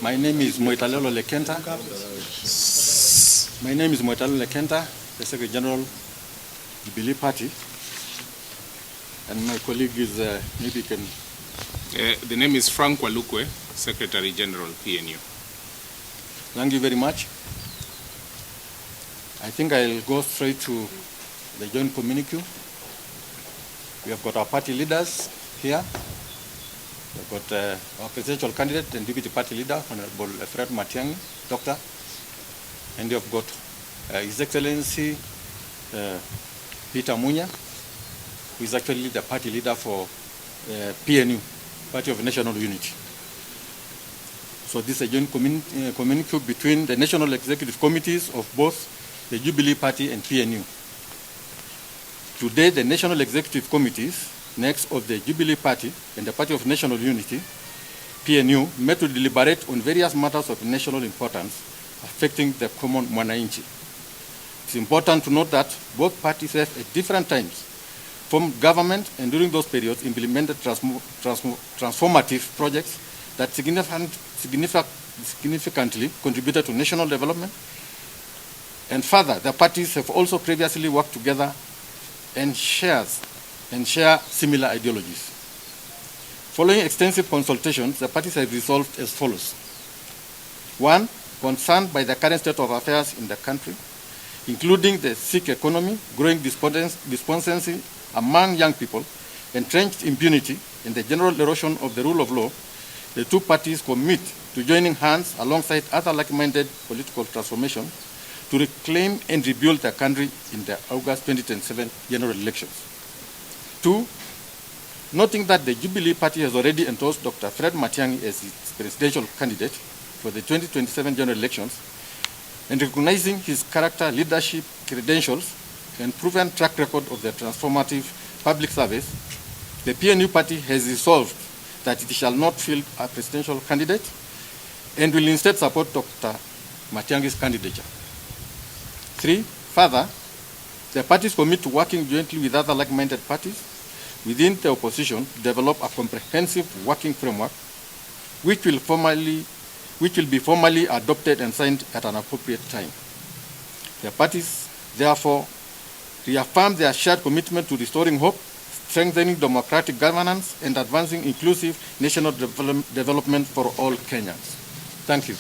My name is Moitalelo Lekenta. My name is Moitalelo Lekenta, the Secretary General, Jubilee Party. And my colleague is, maybe you can... The name is Frank Walukwe, Secretary General, PNU. Thank you very much. I think I'll go straight to the joint communique. We have got our party leaders here. We've got our presidential candidate and deputy party leader, Honorable Fred Matiang'i, Doctor. And we have got His Excellency Peter Munya, who is actually the party leader for PNU, Party of National Unity. So this is a joint communique between the national executive committees of both the Jubilee Party and PNU. Today, the national executive committees, next of the Jubilee Party and the Party of National Unity, PNU, met to deliberate on various matters of national importance affecting the common Mwananchi. It's important to note that both parties have at different times formed government and during those periods implemented transformative projects that significantly contributed to national development. And further, the parties have also previously worked together and share similar ideologies. Following extensive consultations, the parties have resolved as follows. One, concerned by the current state of affairs in the country, including the sick economy, growing despondency among young people, entrenched impunity, and the general erosion of the rule of law, the two parties commit to joining hands alongside other like-minded political transformation to reclaim and rebuild the country in the August 2027 general elections. Two, noting that the Jubilee Party has already endorsed Dr. Fred Matiang'i as its presidential candidate for the 2027 general elections, and recognizing his character, leadership, credentials, and proven track record of the transformative public service, the PNU Party has resolved that it shall not field a presidential candidate and will instead support Dr. Matiang'i's candidature. Three, further, the parties commit to working jointly with other like-minded parties within the opposition to develop a comprehensive working framework which will be formally adopted and signed at an appropriate time. The parties, therefore, reaffirm their shared commitment to restoring hope, strengthening democratic governance, and advancing inclusive national development for all Kenyans. Thank you.